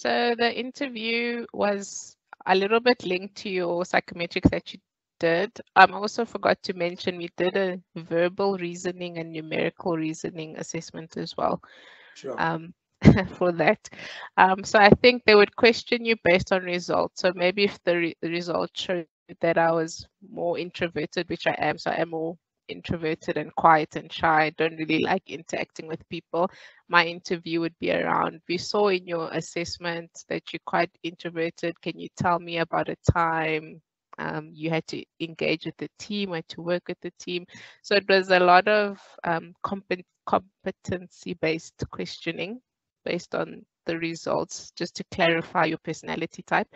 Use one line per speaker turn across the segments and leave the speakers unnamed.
So the interview was a little bit linked to your psychometrics that you did. I also forgot to mention we did a verbal reasoning and numerical reasoning assessment as well.
Sure.
For that. So I think they would question you based on results. So maybe if the results showed that I was more introverted, which I am, so I am more introverted and quiet and shy, I don't really like interacting with people, my interview would be around, we saw in your assessment that you're quite introverted. Can you tell me about a time you had to engage with the team, had to work with the team? So it was a lot of competency-based questioning based on the results, just to clarify your personality type.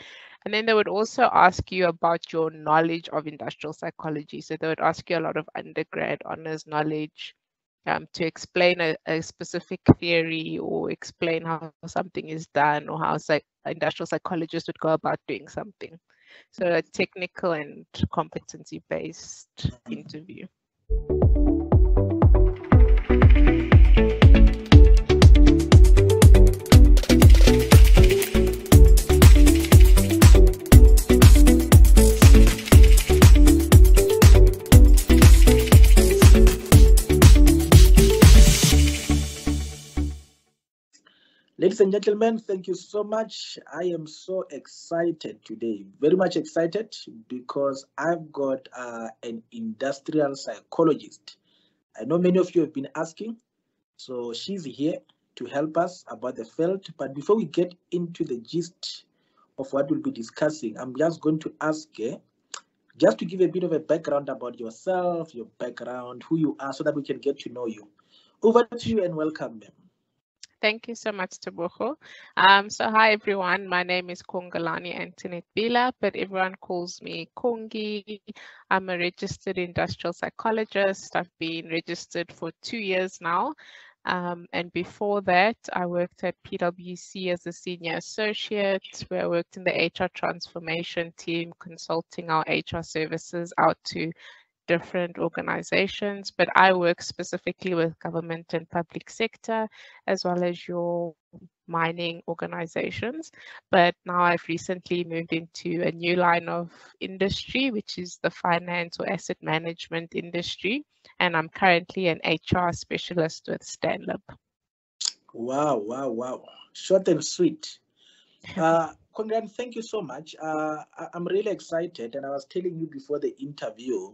And then they would also ask you about your knowledge of industrial psychology. So they would ask you a lot of undergrad honors knowledge to explain a specific theory or explain how something is done or how industrial psychologists would go about doing something. So a technical and competency-based interview.
Ladies and gentlemen, thank you so much. I am so excited today, very much excited, because I've got an industrial psychologist. I know many of you have been asking, so she's here to help us about the field. But before we get into the gist of what we'll be discussing, I'm just going to ask her just to give a bit of a background about yourself, your background, who you are, so that we can get to know you. Over to you and welcome, ma'am.
Thank you so much, Tebogo. So hi everyone, my name is Kongalani Antoinette Bila, but everyone calls me Kongi. I'm a registered industrial psychologist. I've been registered for 2 years now. And before that, I worked at PwC as a senior associate, where I worked in the HR transformation team, consulting our HR services out to different organizations, but I work specifically with government and public sector, as well as your mining organizations. But now I've recently moved into a new line of industry, which is the finance or asset management industry. And I'm currently an HR specialist with Stanlib.
Wow, wow, wow. Short and sweet. Congrats, thank you so much. I'm really excited, and I was telling you before the interview,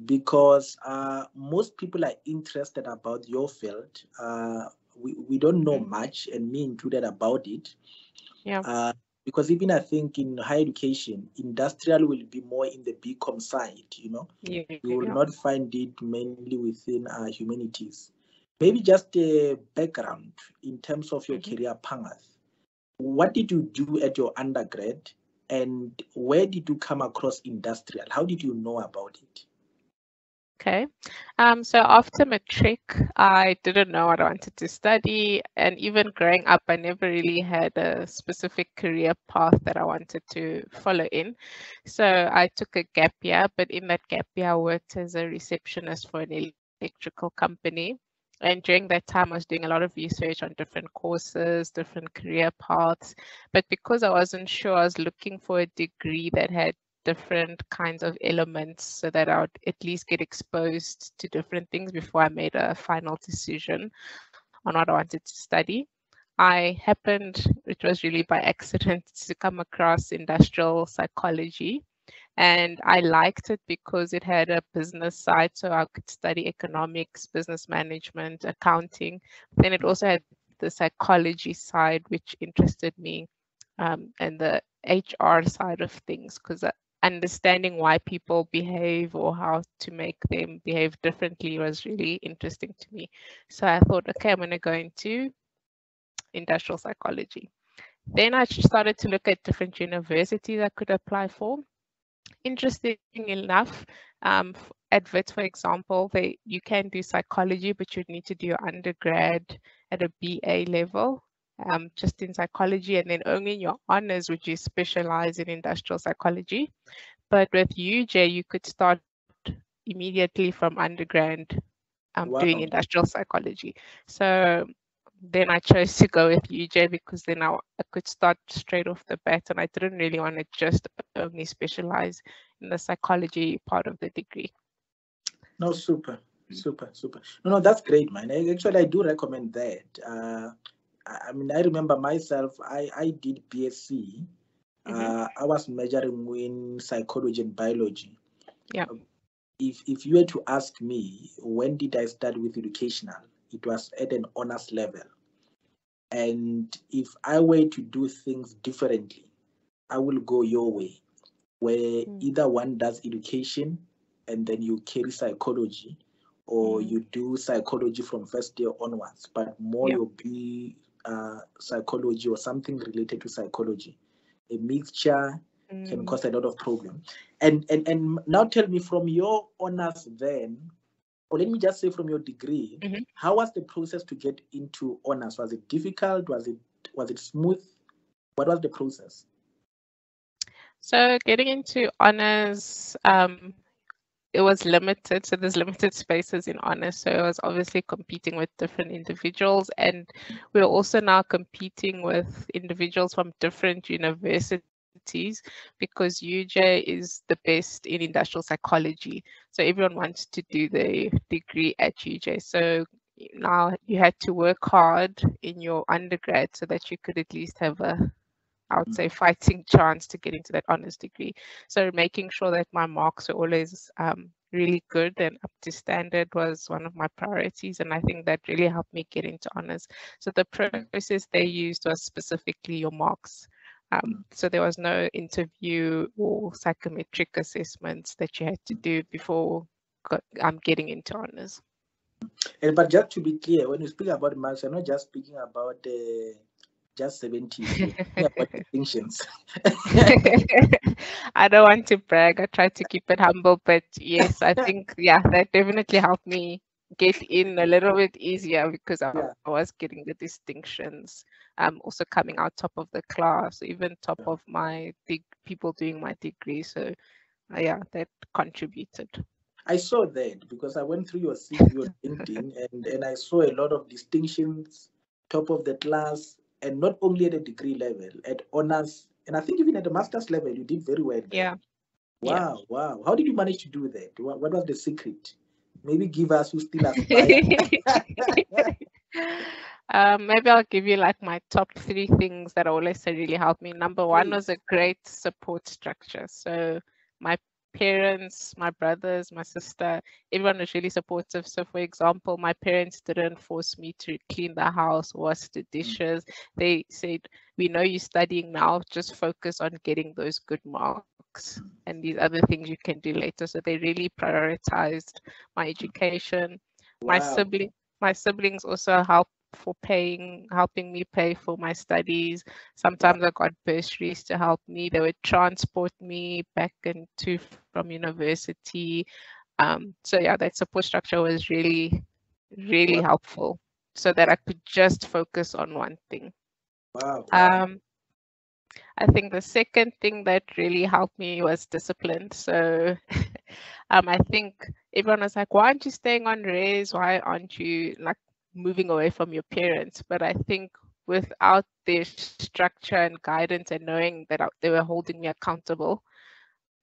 because most people are interested about your field. We don't know much, and me included, about it.
Yeah.
Because even I think in higher education, industrial will be more in the BCom side, you will not find it mainly within humanities. Maybe just a background in terms of your career path. What did you do at your undergrad, and where did you come across industrial? How did you know about it?
Okay. So after matric, I didn't know what I wanted to study. And even growing up, I never really had a specific career path that I wanted to follow in. So I took a gap year, but in that gap year, I worked as a receptionist for an electrical company. And during that time, I was doing a lot of research on different courses, different career paths. But because I wasn't sure, I was looking for a degree that had different kinds of elements so that I would at least get exposed to different things before I made a final decision on what I wanted to study. I happened, it was really by accident, to come across industrial psychology. And I liked it because it had a business side, so I could study economics, business management, accounting. Then it also had the psychology side, which interested me, and the HR side of things, because understanding why people behave or how to make them behave differently was really interesting to me. So I thought, okay, I'm going to go into industrial psychology. Then I started to look at different universities I could apply for. Interesting enough, at Wits, for example, you can do psychology, but you'd need to do your undergrad at a BA level, just in psychology, and then only in your honors would you specialize in industrial psychology. But with UJ, you could start immediately from undergrad doing industrial psychology. So then I chose to go with UJ because then I could start straight off the bat, and I didn't really want to just only specialize in the psychology part of the degree.
No, super. No, that's great, man. Actually, I do recommend that. I mean, I remember myself, I did BSc. I was majoring in psychology and biology.
Yeah.
If you were to ask me, when did I start with educational? It was at an honors level. And if I were to do things differently, I will go your way, where either one does education and then you carry psychology, or you do psychology from first year onwards, but more you'll be psychology or something related to psychology. A mixture can cause a lot of problem. And now tell me, from your honors then, or let me just say from your degree, how was the process to get into honors? Was it difficult? Was it smooth? What was the process?
So getting into honors, it was limited. So there's limited spaces in honors. So I was obviously competing with different individuals, and we're also now competing with individuals from different universities because UJ is the best in industrial psychology. So everyone wants to do the degree at UJ. So now you had to work hard in your undergrad so that you could at least have I would say fighting chance to get into that honors degree. So making sure that my marks are always really good and up to standard was one of my priorities, and I think that really helped me get into honors. So the process they used was specifically your marks. So there was no interview or psychometric assessments that you had to do before getting into honors.
But just to be clear, when you speak about marks, you're not just speaking about just 70, about distinctions.
I don't want to brag. I try to keep it humble, but yes, I think that definitely helped me get in a little bit easier because I was getting the distinctions. Also coming out top of the class, even top of my people doing my degree. So that contributed.
I saw that because I went through your CV, your LinkedIn, and I saw a lot of distinctions, top of the class, and not only at a degree level, at honors, and I think even at the master's level, you did very well there.
Yeah.
Wow. How did you manage to do that? What was the secret? Maybe give us who still aspire.
Maybe I'll give you like my top 3 things that always say really helped me. Number 1 was a great support structure. So my parents, my brothers, my sister, everyone was really supportive. So for example, my parents didn't force me to clean the house, wash the dishes. They said, we know you're studying now, just focus on getting those good marks, and these other things you can do later. So they really prioritized my education.
Wow.
My siblings also helping me pay for my studies. Sometimes I got bursaries to help me. They would transport me back and to from university. So that support structure was really, really helpful so that I could just focus on one thing.
Wow.
I think the second thing that really helped me was discipline. So I think everyone was like, why aren't you staying on res? Why aren't you like moving away from your parents? But I think without their structure and guidance and knowing that they were holding me accountable,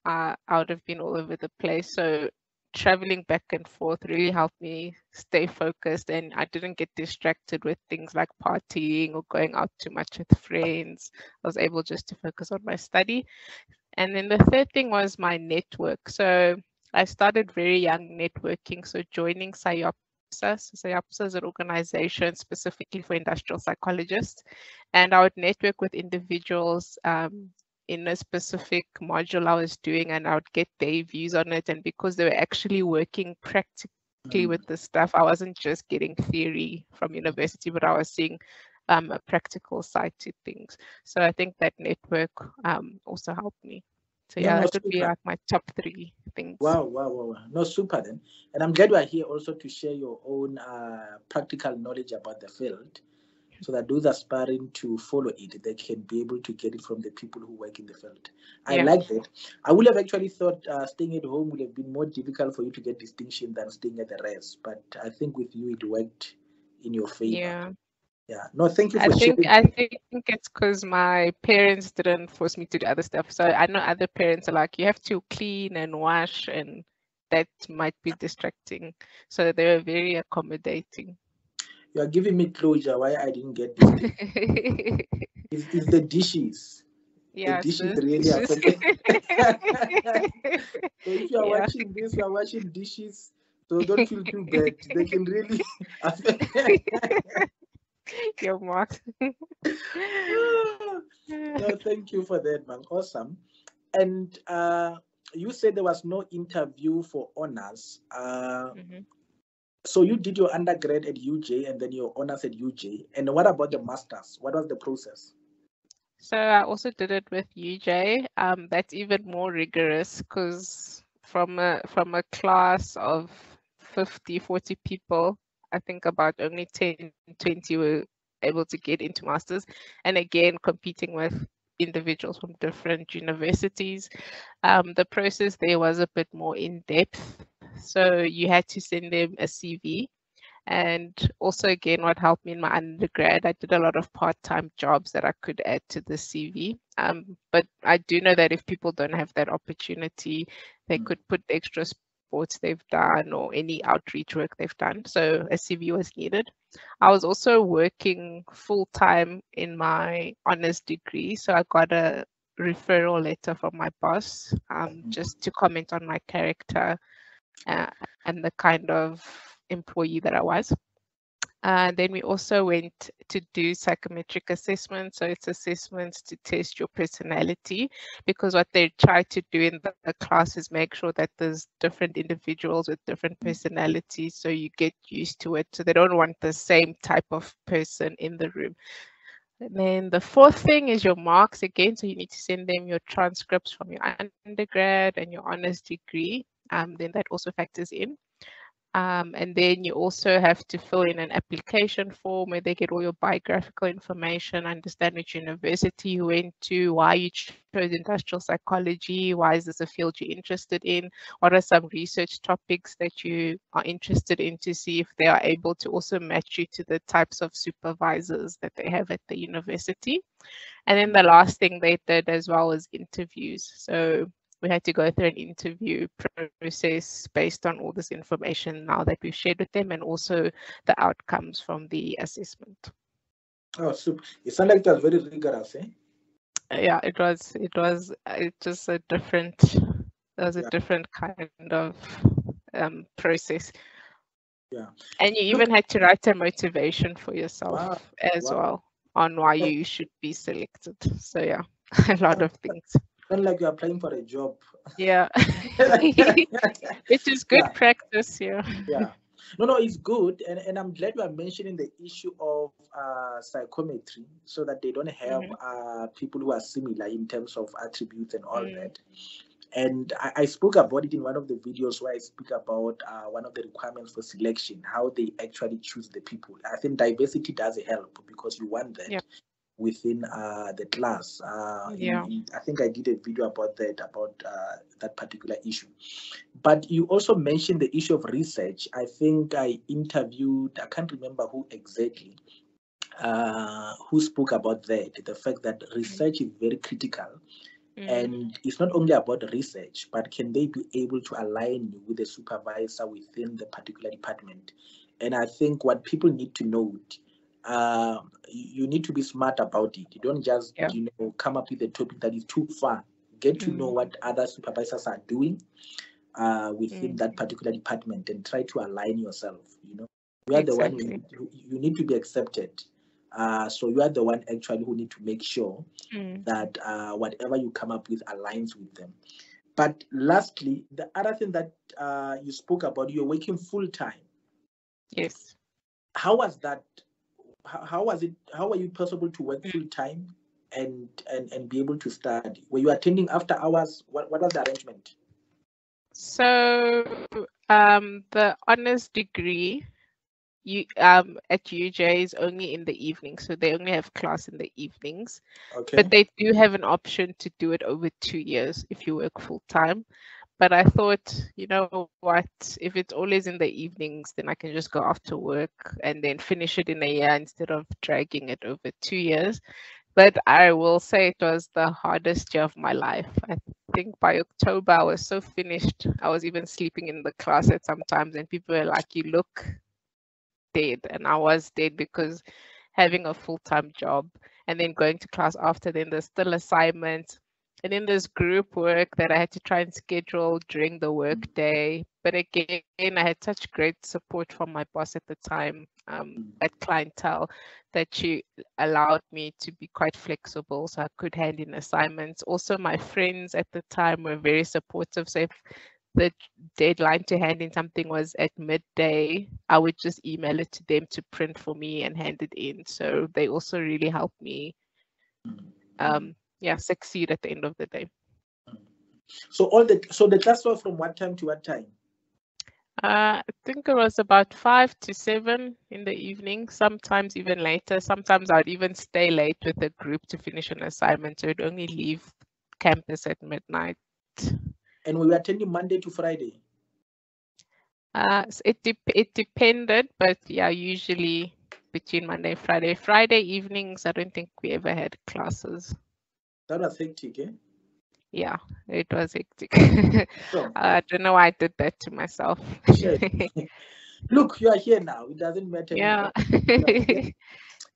I would have been all over the place. So traveling back and forth really helped me stay focused, and I didn't get distracted with things like partying or going out too much with friends. I was able just to focus on my study. And then the third thing was my network. So I started very young networking, so joining Psychologists. Psychologists is an organization specifically for industrial psychologists, and I would network with individuals in a specific module I was doing, and I would get their views on it. And because they were actually working practically with the stuff, I wasn't just getting theory from university, but I was seeing a practical side to things. So I think that network also helped me. So that would be like my top 3 things.
Wow. No, super then. And I'm glad you are here also to share your own practical knowledge about the field, so that those aspiring to follow it, they can be able to get it from the people who work in the field. I like that. I would have actually thought staying at home would have been more difficult for you to get distinction than staying at the res, but I think with you it worked in your favor. Yeah. No, thank you
I
for
think
sharing.
I think it's because my parents didn't force me to do other stuff. So I know other parents are like, you have to clean and wash, and that might be distracting. So they were very accommodating.
You are giving me closure why I didn't get this thing. It's the dishes. The
Yeah, it's
dishes
those
really
dishes.
affect. So if you are
Yeah,
watching this, you are washing dishes. So don't feel too bad. They can really affect.
your marks.
No, thank you for that, man. Awesome. And you said there was no interview for honors.
Mhm.
So you did your undergrad at UJ and then your honors at UJ. And what about the masters? What was the process?
So I also did it with UJ. That's even more rigorous because from a class of 50, 40 people, I think about only 10, 20 were able to get into masters. And again, competing with individuals from different universities. The process there was a bit more in depth. So you had to send them a CV. And also, again, what helped me in my undergrad, I did a lot of part-time jobs that I could add to the CV. But I do know that if people don't have that opportunity, they could put extra sports they've done or any outreach work they've done. So a CV was needed. I was also working full-time in my honors degree. So I got a referral letter from my boss just to comment on my character uh, and the kind of employee that I was. Then we also went to do psychometric assessments. So it's assessments to test your personality, because what they try to do in the class is make sure that there's different individuals with different personalities, so you get used to it. So they don't want the same type of person in the room. And then the fourth thing is your marks again. So you need to send them your transcripts from your undergrad and your honors degree. Then that also factors in. And then you also have to fill in an application form where they get all your biographical information, understand which university you went to, why you chose industrial psychology, why is this a field you're interested in, what are some research topics that you are interested in, to see if they are able to also match you to the types of supervisors that they have at the university. And then the last thing they did as well was interviews. So we had to go through an interview process based on all this information now that we've shared with them, and also the outcomes from the assessment.
Oh, super. It sounds like it was very rigorous, eh?
Yeah, it was a different, there was a
Yeah.
different kind of process.
Yeah.
And you
Look,
even had to write a motivation for yourself
wow.
as
Wow.
well on why
Oh,
you should be selected. So yeah, a lot of things.
sound like you're applying for a job.
Yeah. Which is good
Yeah.
practice, yeah.
Yeah. No, no, it's good. And I'm glad you are mentioning the issue of psychometry so that they don't have
Mhm.
people who are similar in terms of attributes and all
Mm,
that. And I spoke about it in one of the videos where I speak about one of the requirements for selection, how they actually choose the people. I think diversity does help because you want
yeah,
that within the class.
yeah.
I think I did a video about that particular issue. But you also mentioned the issue of research. I think I interviewed, I can't remember who exactly, who spoke about that, the fact that
Mm,
research is very critical.
mm,
And it's not only about research, but can they be able to align you with a supervisor within the particular department? And I think what people need to know, you need to be smart about it. You don't just,
yeah.
come up with a topic that is too far. Get to know
Mm,
what other supervisors are doing within
mm,
that particular department and try to align yourself. You are the one
exactly.
you need to be accepted. So you are the one actually who need to make sure
Mm,
that whatever you come up with aligns with them. But lastly, the other thing that you spoke about, you're working full time.
yes.
How was that? How was it? How were you possible to work
Mm.
full time and be able to study? Were you attending after hours? What was the arrangement?
So, the honors degree you at UJ is only in the evening, so they only have class in the evenings. But
Okay.
they do have an option to do it over 2 years if you work full time. But I thought, you know what, if it's always in the evenings, then I can just go after work and then finish it in a year instead of dragging it over 2 years. But I will say it was the hardest year of my life. I think by October, I was so finished. I was even sleeping in the closet sometimes, and people were like, "You look dead." And I was dead because having a full-time job and then going to class after, then there's still assignments. And then there's group work that I had to try and schedule during the work day. But again, I had such great support from my boss at the time at Clientele that she allowed me to be quite flexible so I could hand in assignments. Also, my friends at the time were very supportive. So if the deadline to hand in something was at midday, I would just email it to them to print for me and hand it in. So they also really helped me succeed at the end of the day.
So the class was from what time to what time?
I think it was about 5 to 7 in the evening, sometimes even later. Sometimes I'd even stay late with a group to finish an assignment, so I'd only leave campus at midnight.
And we were attending Monday to Friday?
So it depended, but yeah, usually between Monday and Friday. Friday evenings, I don't think we ever had classes.
That was hectic, eh?
Yeah, it was hectic.
So,
I don't know why I did that to myself.
sure. Look, you are here now. It doesn't matter.
Yeah.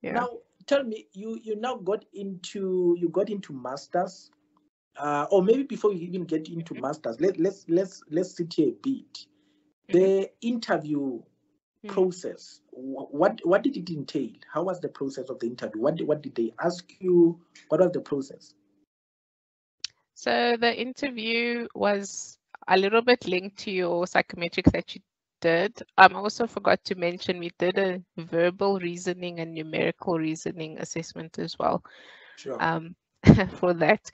Yeah. Now, tell me, you now got into masters, or maybe before you even get into masters, let's sit here a bit. The interview process, what did it entail? How was the process of the interview? What did they ask you? What was the process?
So the interview was a little bit linked to your psychometrics that you did. I also forgot to mention we did a verbal reasoning and numerical reasoning assessment as well.
Sure.
For that.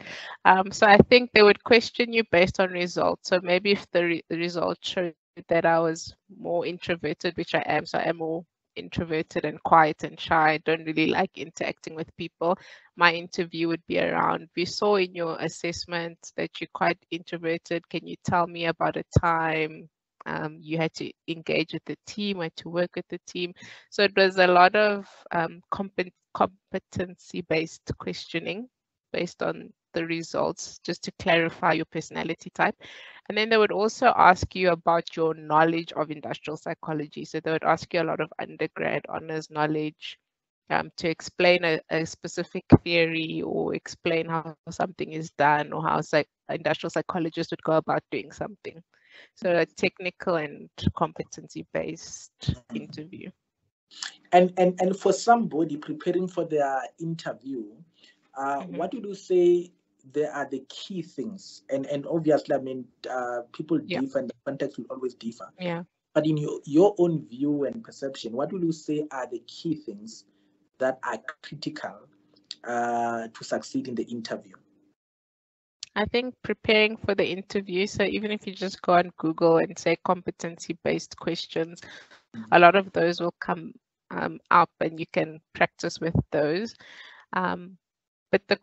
So I think they would question you based on results. So maybe if the results showed that I was more introverted, which I am, so I am more introverted and quiet and shy, I don't really like interacting with people, my interview would be around, we saw in your assessment that you're quite introverted. Can you tell me about a time you had to engage with the team, had to work with the team? So it was a lot of competency-based questioning based on the results, just to clarify your personality type. And then they would also ask you about your knowledge of industrial psychology. So they would ask you a lot of undergrad honors knowledge to explain a specific theory or explain how something is done or how industrial psychologists would go about doing something. So a technical and competency-based interview.
And for somebody preparing for their interview, what would you say there are the key things? And obviously, I mean, people differ and the context will always differ.
Yeah.
But in your own view and perception, what would you say are the key things that are critical to succeed in the interview?
I think preparing for the interview, so even if you just go on Google and say competency-based questions, a lot of those will come up and you can practice with those. But the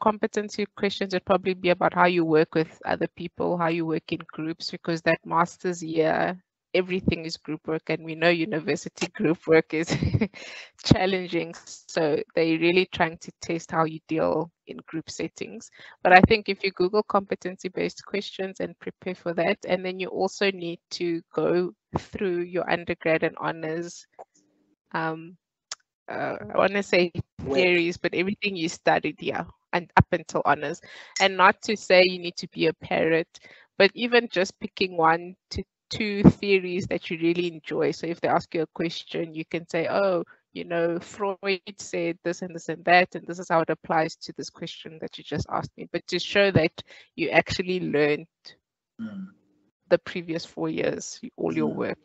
competency questions would probably be about how you work with other people, how you work in groups, because that master's year, everything is group work, and we know university group work is challenging. So they're really trying to test how you deal in group settings. But I think if you Google competency-based questions and prepare for that, and then you also need to go through your undergrad and honors I want to say theories, but everything you studied, and up until honors. And not to say you need to be a parrot, but even just picking 1 to 2 theories that you really enjoy. So if they ask you a question, you can say, oh, you know, Freud said this and this and that, and this is how it applies to this question that you just asked me. But to show that you actually learned the previous 4 years, all your work,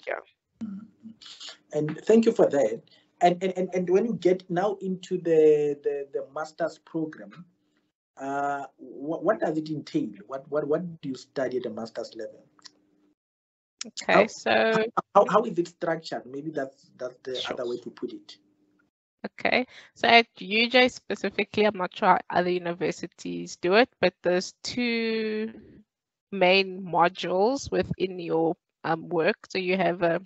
And thank you for that. And when you get now into the master's program, what does it entail? What do you study at the master's level?
Okay,
how is it structured? Maybe that's the other way to put it.
Okay, so at UJ specifically, I'm not sure how other universities do it, but there's 2 main modules within your work. So you have a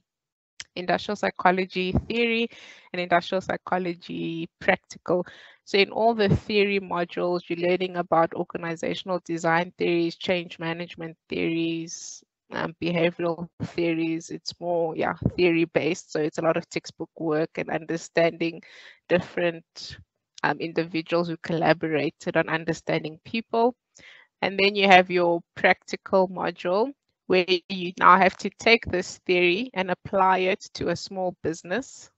industrial psychology theory and industrial psychology practical. So in all the theory modules, you're learning about organizational design theories, change management theories, behavioral theories. It's more, theory based. So it's a lot of textbook work and understanding different individuals who collaborated on understanding people. And then you have your practical module where you now have to take this theory and apply it to a small business.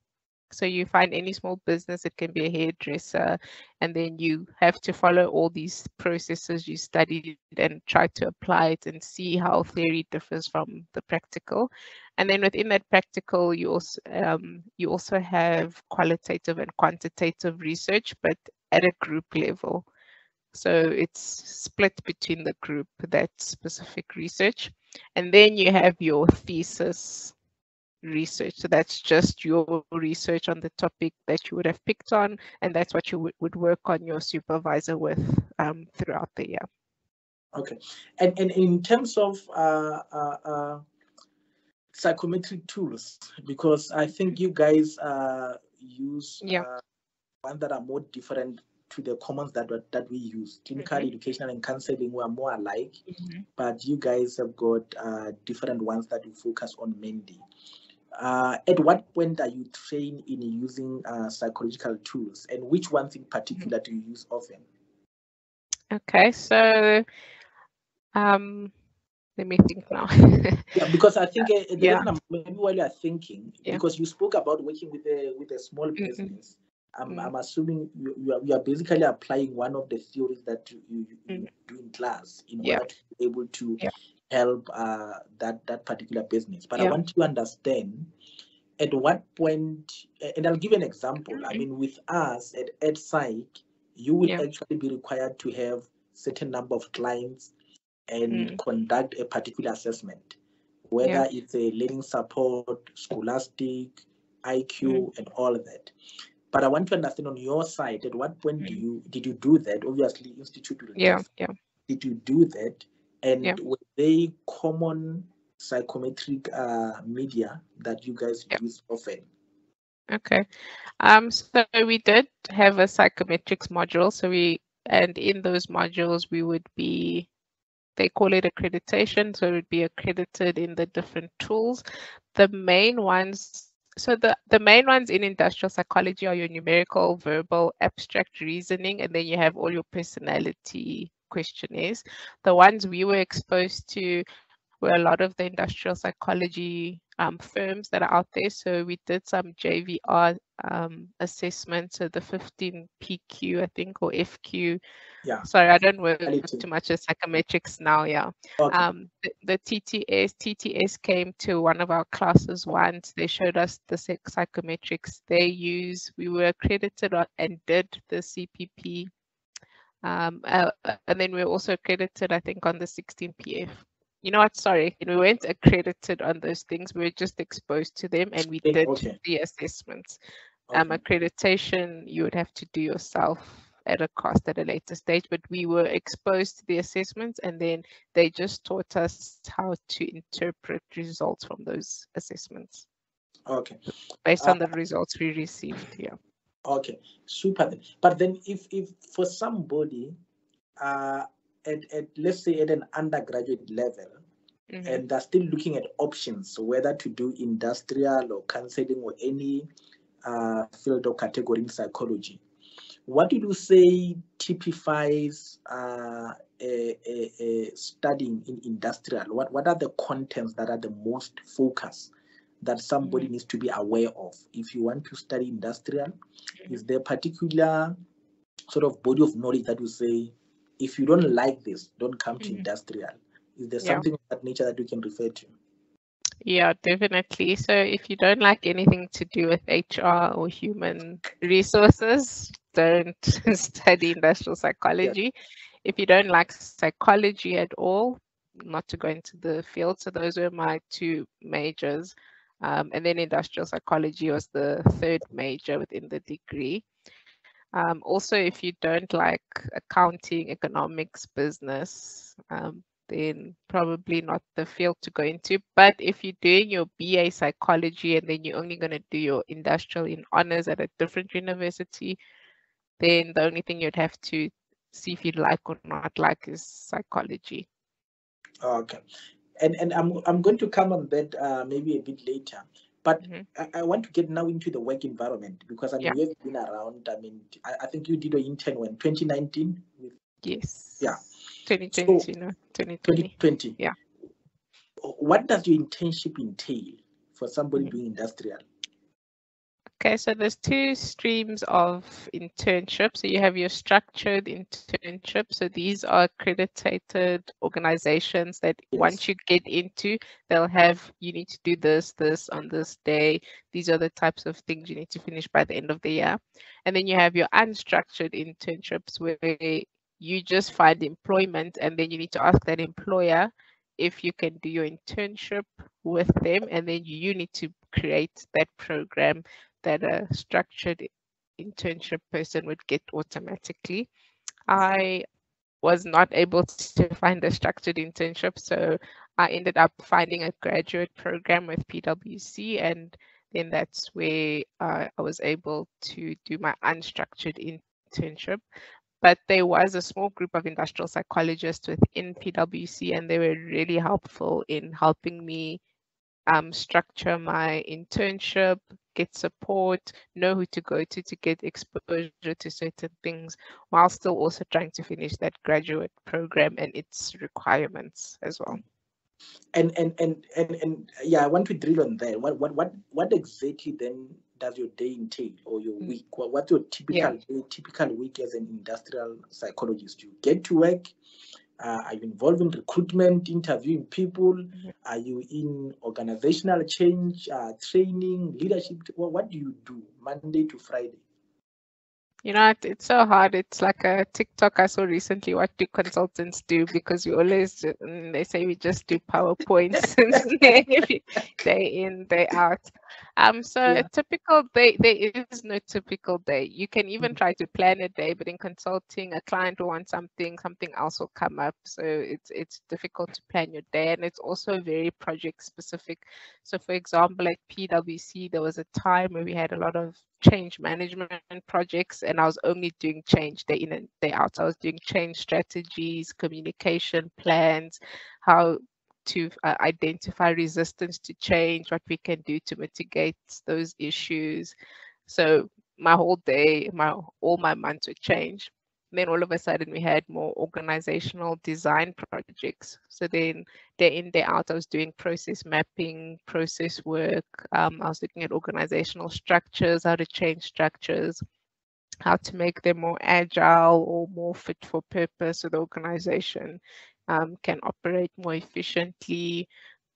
So you find any small business, it can be a hairdresser, and then you have to follow all these processes you studied and try to apply it and see how theory differs from the practical. And then within that practical, you also have qualitative and quantitative research, but at a group level. So it's split between the group, that specific research. And then you have your thesis research. So that's just your research on the topic that you would have picked on, and that's what you would work on your supervisor with throughout the year.
Okay. And in terms of psychometric tools, because I think you guys use ones that are more different to the commons that we use. Clinical education and counseling were more alike, but you guys have got different ones that you focus on mainly. At what point are you trained in using psychological tools, and which ones in particular do you use often?
Okay, so let me think now.
Yeah, because I think maybe while you are thinking, because you spoke about working with a small business, I'm assuming you are basically applying one of the theories that you do in class in order to be able to help that particular business. But I want to understand at what point, and I'll give an example. I mean, with us at Psych, you will actually be required to have certain number of clients and conduct a particular assessment, whether it's a learning support, scholastic, IQ, and all of that. But I want to understand on your side, at what point did you do that? Obviously, Institute will did you do that? And were they common psychometric media that you guys use often?
Okay. So we did have a psychometrics module. So and in those modules, we would be, they call it accreditation. So it would be accredited in the different tools. The main ones, so the main ones in industrial psychology are your numerical, verbal, abstract reasoning, and then you have all your personality questionnaires. The ones we were exposed to were a lot of the industrial psychology firms that are out there. So we did some JVR assessments, so the 15 PQ, I think, or FQ. Sorry, I don't work too much as psychometrics now. The TTS came to one of our classes once. They showed us the psychometrics they use. We were accredited and did the CPP. And then we were also accredited, I think, on the 16 PF. You know what? Sorry, we weren't accredited on those things. We were just exposed to them, and we did the assessments. Accreditation, you would have to do yourself at a cost at a later stage, but we were exposed to the assessments, and then they just taught us how to interpret results from those assessments.
Okay.
Based on the results we received,
Okay, super. But then if for somebody at let's say at an undergraduate level, and they're still looking at options, whether to do industrial or counseling or any field or category in psychology, what did you say typifies studying in industrial? What are the contents that are the most focused that somebody needs to be aware of if you want to study industrial? Is there a particular sort of body of knowledge that you say, if you don't like this, don't come to industrial? Is there something of that nature that you can refer to?
Yeah, definitely. So if you don't like anything to do with HR or human resources, don't study industrial psychology. If you don't like psychology at all, not to go into the field. So those were my two majors. And then industrial psychology was the third major within the degree. Also, if you don't like accounting, economics, business, then probably not the field to go into. But if you're doing your BA psychology and then you're only going to do your industrial in honors at a different university, then the only thing you'd have to see if you like or not like is psychology.
Okay. And I'm going to come on that maybe a bit later. But I want to get now into the work environment, because I mean, you have been around. I mean, I think you did an intern when 2019.
Yes.
Yeah.
2020,
So,
2020.
2020.
Yeah.
What does your internship entail for somebody doing industrial?
Okay, so there's two streams of internship. So you have your structured internship. So these are accredited organizations that once you get into, they'll have, you need to do this on this day. These are the types of things you need to finish by the end of the year. And then you have your unstructured internships where you just find employment, and then you need to ask that employer if you can do your internship with them, and then you need to create that program that a structured internship person would get automatically. I was not able to find a structured internship, so I ended up finding a graduate program with PwC, and then that's where I was able to do my unstructured internship. But there was a small group of industrial psychologists within PwC, and they were really helpful in helping me structure my internship, get support, know who to go to get exposure to certain things, while still also trying to finish that graduate program and its requirements as well.
And yeah, I want to drill on that. What exactly then does your day entail, or your week? What's your typical day, typical week as an industrial psychologist? You get to work. Are you involved in recruitment, interviewing people? Are you in organizational change, training, leadership? What do you do Monday to Friday?
You know, it's so hard. It's like a TikTok I saw recently. What do consultants do? Because we always, they say we just do PowerPoints day in, day out. So a typical day, there is no typical day. You can even try to plan a day, but in consulting, a client will want something else will come up. So it's difficult to plan your day, and it's also very project specific. So for example, at PwC, there was a time where we had a lot of change management projects, and I was only doing change day in and day out. So I was doing change strategies, communication plans, how to identify resistance to change, what we can do to mitigate those issues. So my whole day, all my months would change. And then all of a sudden we had more organizational design projects. So then day in, day out, I was doing process mapping, process work. I was looking at organizational structures, how to change structures, how to make them more agile or more fit for purpose so the organization can operate more efficiently.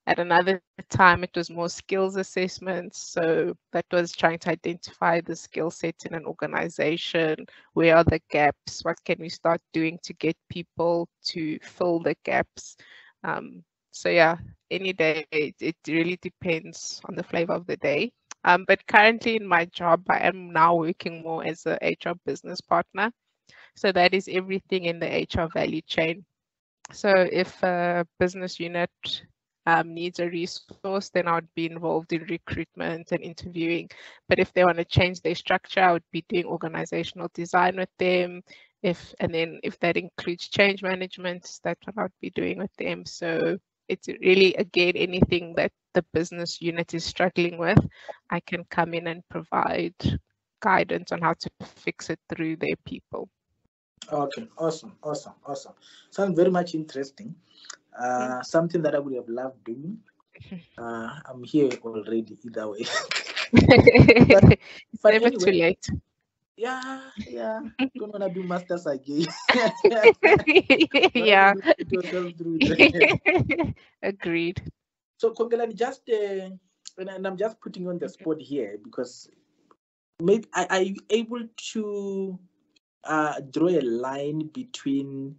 At another time, it was more skills assessments. So that was trying to identify the skill sets in an organization. Where are the gaps? What can we start doing to get people to fill the gaps? So yeah, any day, it really depends on the flavor of the day. But currently in my job, I am now working more as a HR business partner. So that is everything in the HR value chain. So if a business unit needs a resource, then I would be involved in recruitment and interviewing. But if they want to change their structure, I would be doing organizational design with them. If that includes change management, that's what I would be doing with them. So it's really, again, anything that the business unit is struggling with, I can come in and provide guidance on how to fix it through their people.
Okay, awesome. Sounds very much interesting. Something that I would have loved doing. I'm here already either way.
It's never
anyway,
too late.
Yeah. Don't wanna do masters again.
Yeah.
Through
Agreed.
So Kongelani, just and I'm just putting on the spot here, because maybe are you able to draw a line between,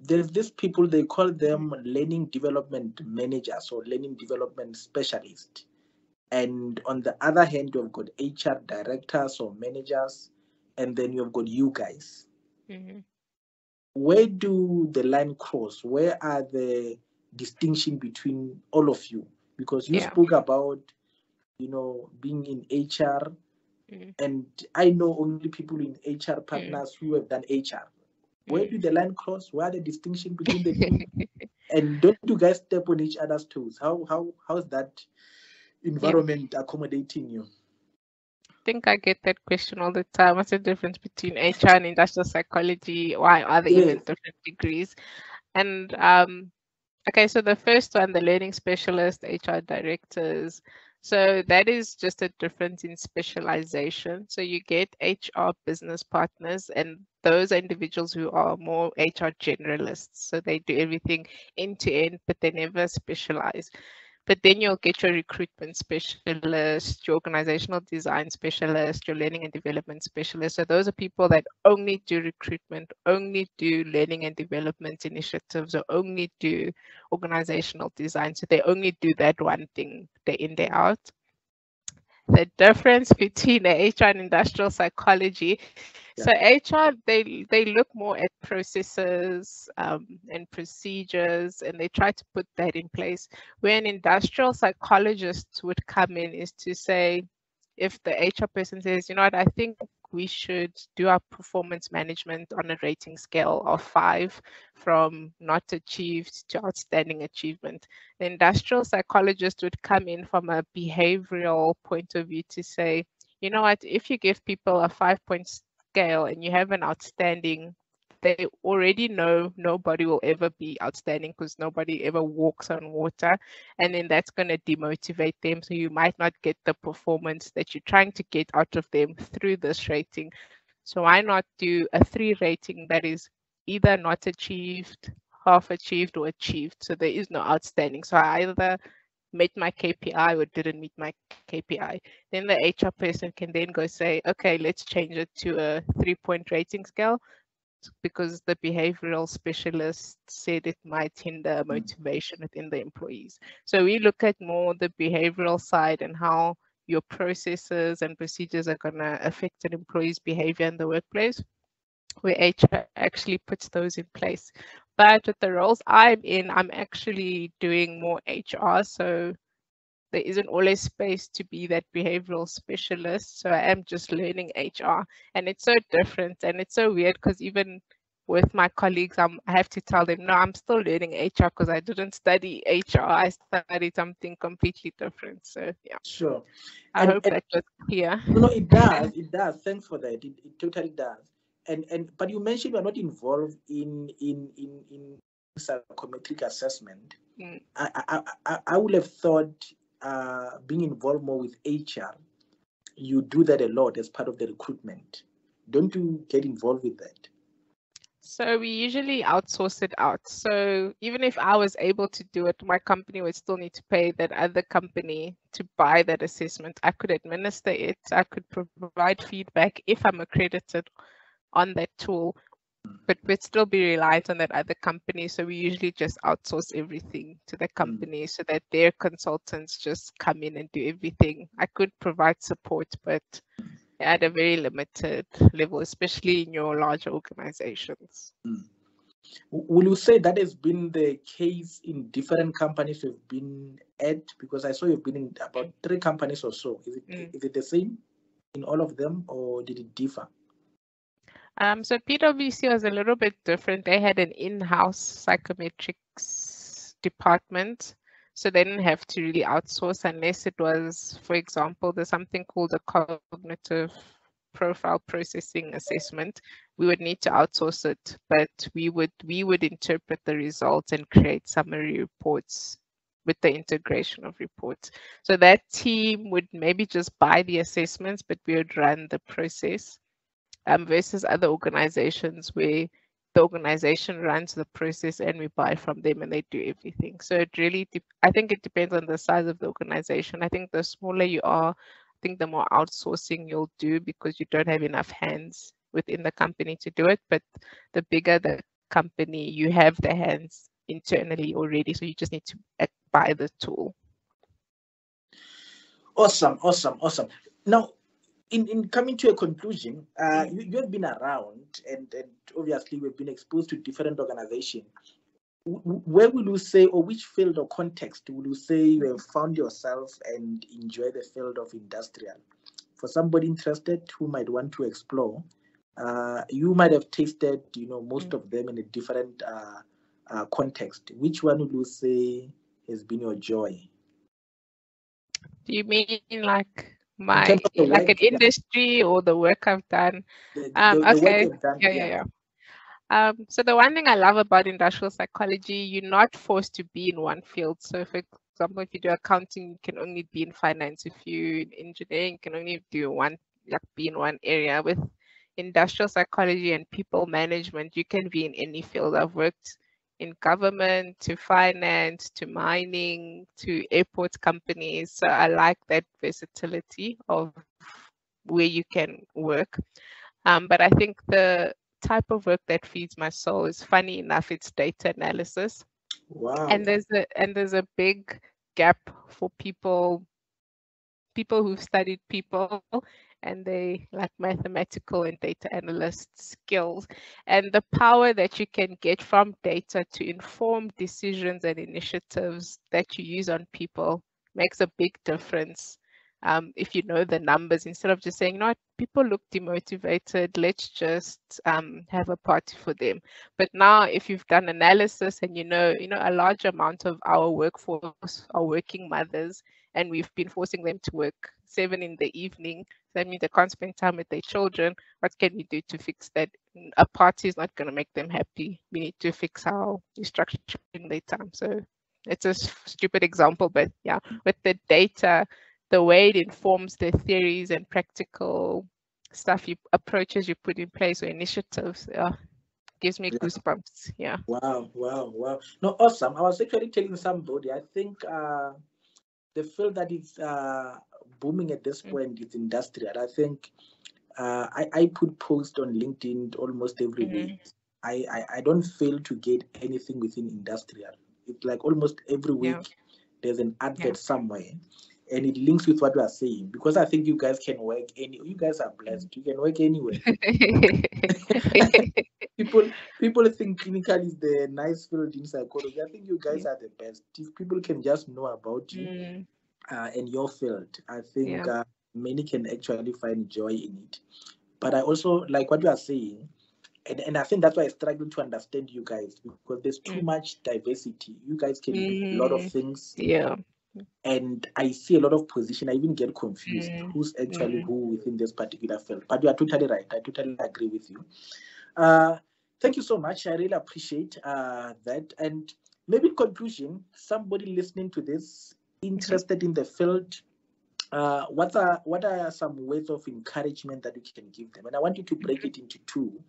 there's these people, they call them learning development managers or learning development specialists, and on the other hand you've got HR directors or managers, and then you've got you guys. where do the line cross? Where are the distinction between all of you? Because you spoke about, being in HR, and I know only people in HR partners who have done HR. Where do the line cross? Where are the distinction between the two? And don't you guys step on each other's toes? How's that environment accommodating you?
I think I get that question all the time. What's the difference between HR and industrial psychology? Why are they even different degrees? And okay, so the first one, the learning specialist, HR directors. So that is just a difference in specialization. So you get HR business partners, and those are individuals who are more HR generalists. So they do everything end to end, but they never specialize. But then you'll get your recruitment specialist, your organizational design specialist, your learning and development specialist. So those are people that only do recruitment, only do learning and development initiatives, or only do organizational design. So they only do that one thing day in, day out. The difference between the HR and industrial psychology. So HR, they look more at processes and procedures, and they try to put that in place. Where an industrial psychologist would come in is to say, if the HR person says, you know what, I think we should do our performance management on a rating scale of 5 from not achieved to outstanding achievement. The industrial psychologist would come in from a behavioral point of view to say, you know what, if you give people a 5-point scale and you have an outstanding, they already know nobody will ever be outstanding because nobody ever walks on water, and then that's going to demotivate them. So you might not get the performance that you're trying to get out of them through this rating. So why not do a 3 rating that is either not achieved, half achieved, or achieved? So there is no outstanding. So I either met my KPI or didn't meet my KPI. Then the HR person can then go say, okay, let's change it to a 3-point rating scale, because the behavioral specialist said it might hinder motivation within the employees. So we look at more the behavioral side and how your processes and procedures are going to affect an employee's behavior in the workplace, where HR actually puts those in place. But with the roles I'm in, I'm actually doing more HR. So there isn't always space to be that behavioral specialist. So I am just learning HR, and it's so different and it's so weird because even with my colleagues, I have to tell them, no, I'm still learning HR because I didn't study HR. I studied something completely different. So yeah.
Sure.
I hope that was clear.
No, it does. It does. Thanks for that. It totally does. But you mentioned you are not involved in psychometric assessment. I would have thought being involved more with HR, you do that a lot as part of the recruitment. Don't you get involved with that?
So we usually outsource it out. So even if I was able to do it, my company would still need to pay that other company to buy that assessment. I could administer it. I could provide feedback if I'm accredited on that tool, but we'd still be reliant on that other company. So we usually just outsource everything to the company so that their consultants just come in and do everything. I could provide support, but at a very limited level, especially in your larger organizations.
Will you say that has been the case in different companies you've been at? Because I saw you've been in about 3 companies or so. Is it the same in all of them, or did it differ?
So PwC was a little bit different. They had an in-house psychometrics department. So they didn't have to really outsource unless it was, for example, there's something called a cognitive profile processing assessment. We would need to outsource it, but we would interpret the results and create summary reports with the integration of reports. So that team would maybe just buy the assessments, but we would run the process, versus other organizations where the organization runs the process and we buy from them and they do everything. So it really, I think it depends on the size of the organization. I think the smaller you are, I think the more outsourcing you'll do because you don't have enough hands within the company to do it. But the bigger the company, you have the hands internally already, so you just need to buy the tool.
Awesome. Now, in coming to a conclusion, you have been around, and obviously we've been exposed to different organizations. Where will you say, or which field or context will you say you have found yourself and enjoy the field of industrial? For somebody interested who might want to explore, you might have tasted, most of them in a different context. Which one would you say has been your joy?
Do you mean like
In
my
terms of the
like an
work, yeah,
industry or the work I've done?
the work
Okay.
you've done,
Yeah, yeah,
yeah.
yeah. So the one thing I love about industrial psychology, you're not forced to be in one field. So for example, if you do accounting, you can only be in finance. If you in engineering, you can only do one, like be in one area. With industrial psychology and people management, you can be in any field. I've worked in government, to finance, to mining, to airport companies. So I like that versatility of where you can work. But I think the type of work that feeds my soul is, funny enough, it's data analysis.
Wow.
And there's a big gap for people who've studied people, and they like mathematical and data analyst skills, and the power that you can get from data to inform decisions and initiatives that you use on people makes a big difference. If you know the numbers, instead of just saying, no, people look demotivated, let's just have a party for them. But now, if you've done analysis and you know a large amount of our workforce are working mothers, and we've been forcing them to work 7 in the evening. That means they can't spend time with their children. What can we do to fix that? A party is not going to make them happy. We need to fix how we're structuring their time. So it's a stupid example, but yeah, with the data, the way it informs the theories and practical stuff, approaches you put in place or initiatives, gives me goosebumps. Yeah.
Wow, wow, wow. No, awesome. I was actually telling somebody, I think the field that is booming at this point is industrial. I think I put posts on LinkedIn almost every week. I don't fail to get anything within industrial. It's like almost every week there's an advert somewhere, and it links with what we are saying, because I think you guys can work you guys are blessed. You can work anywhere. people think clinical is the nice field in psychology. I think you guys are the best. If people can just know about you and your field, I think many can actually find joy in it. But I also like what you are saying, and I think that's why I struggle to understand you guys, because there's too much diversity. You guys can do a lot of things.
Yeah.
And I see a lot of position. I even get confused who's actually who within this particular field. But you are totally right. I totally agree with you. Thank you so much. I really appreciate that. And maybe in conclusion, somebody listening to this, interested in the field, what are some words of encouragement that you can give them? And I want you to break it into two.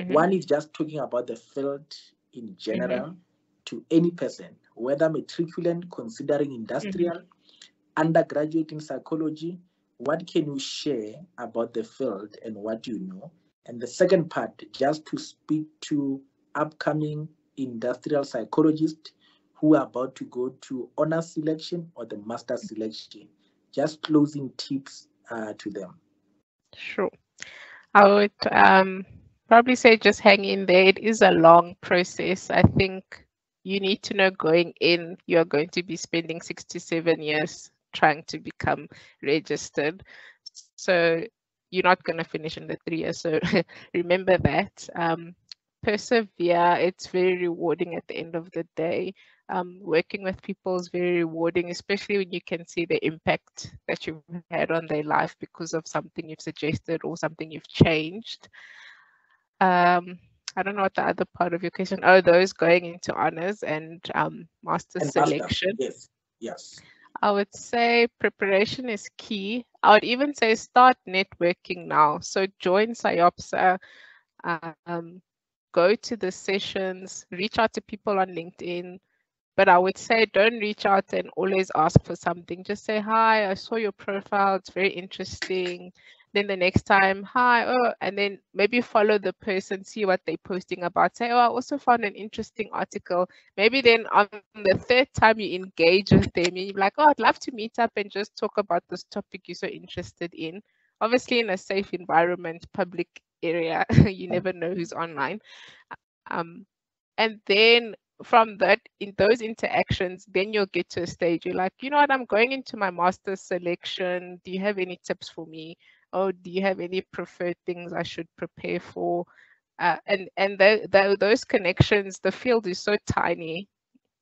One is just talking about the field in general to any person, whether matriculant considering industrial, undergraduate in psychology. What can you share about the field and what you know? And the second part, just to speak to upcoming industrial psychologists who are about to go to honors selection or the master selection. Just closing tips to them.
Sure. I would probably say just hang in there. It is a long process. I think you need to know going in, you're going to be spending 6 to 7 years trying to become registered. So you're not going to finish in the 3 years. So remember that. Persevere. It's very rewarding at the end of the day. Working with people is very rewarding, especially when you can see the impact that you've had on their life because of something you've suggested or something you've changed. I don't know what the other part of your question. Oh, those going into honors and master selection.
Yes, yes.
I would say preparation is key. I would even say start networking now. So join PsyOpsa, go to the sessions, reach out to people on LinkedIn. But I would say don't reach out and always ask for something. Just say, hi, I saw your profile. It's very interesting. Then the next time, hi, oh, and then maybe follow the person, see what they're posting about. Say, oh, I also found an interesting article. Maybe then on the third time you engage with them, you're like, oh, I'd love to meet up and just talk about this topic you're so interested in. obviously in a safe environment, public area, you never know who's online. Um, and then from that, in those interactions, then you'll get to a stage you're like, you know what, I'm going into my master's selection. Do you have any tips for me? Oh, do you have any preferred things I should prepare for? And those connections, the field is so tiny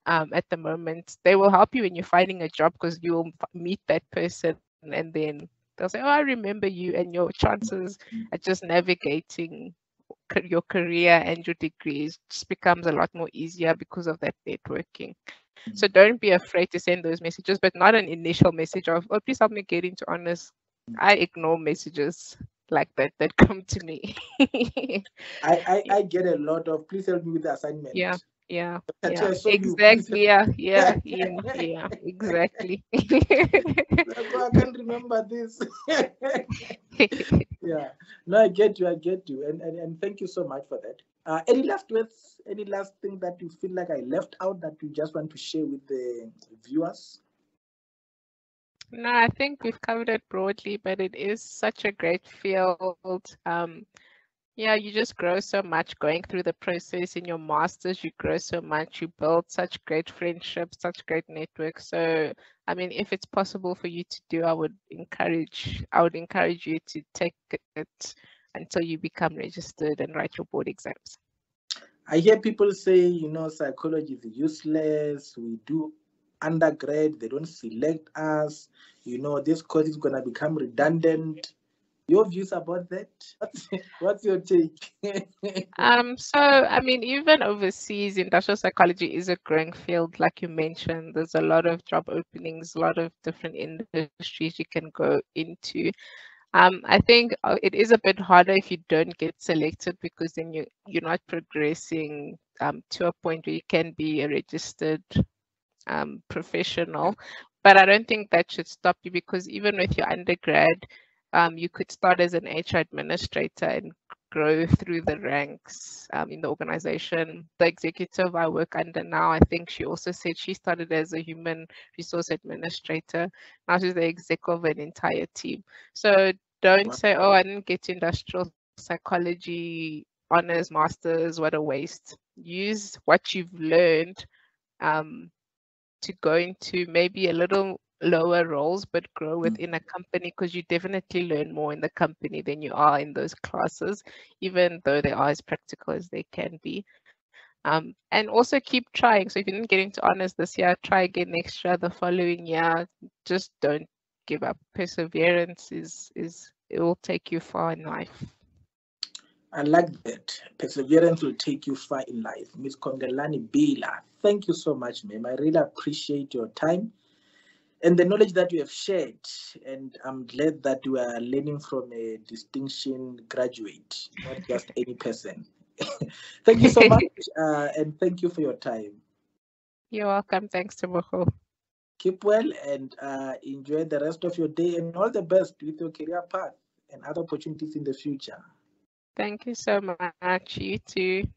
at the moment. They will help you when you're finding a job because you will meet that person and then they'll say, oh, I remember you, and your chances at just navigating your career and your degrees just becomes a lot more easier because of that networking. So don't be afraid to send those messages, but not an initial message of, oh, please help me get into honors. I ignore messages like that come to me.
I get a lot of, please help me with the assignment.
Yeah, yeah,
Tattoo,
yeah,
I saw you, please
exactly. Yeah, exactly.
I can't remember this. Yeah, no, I get you, and thank you so much for that. Any last words, any last thing that you feel like I left out that you just want to share with the viewers?
No, I think we've covered it broadly, but it is such a great field. Yeah, you just grow so much going through the process in your masters. You grow so much. You build such great friendships, such great networks. So, I mean, if it's possible for you to do, I would encourage you to take it until you become registered and write your board exams.
I hear people say, psychology is useless. We do undergrad, they don't select us. This course is going to become redundant. Your views about that? What's your take?
So I mean, even overseas, industrial psychology is a growing field, like you mentioned. There's a lot of job openings, a lot of different industries you can go into. I think it is a bit harder if you don't get selected because then you're not progressing to a point where you can be a registered professional. But I don't think that should stop you because even with your undergrad, you could start as an HR administrator and grow through the ranks in the organization. The executive I work under now, I think she also said she started as a human resource administrator. Now she's the exec of an entire team. So don't say, oh, I didn't get to industrial psychology, honors, masters, what a waste. Use what you've learned to go into maybe a little lower roles but grow within a company because you definitely learn more in the company than you are in those classes, even though they are as practical as they can be. And also keep trying. So if you didn't get into honors this year, try again next year, the following year. Just don't give up. Perseverance is it will take you far in life.
I like that. Perseverance will take you far in life. Ms. Kongelani Bila, thank you so much, ma'am. I really appreciate your time and the knowledge that you have shared. And I'm glad that you are learning from a distinction graduate, not just any person. Thank you so much, and thank you for your time.
You're welcome. Thanks, Tebogo.
Keep well and enjoy the rest of your day, and all the best with your career path and other opportunities in the future.
Thank you so much. You too.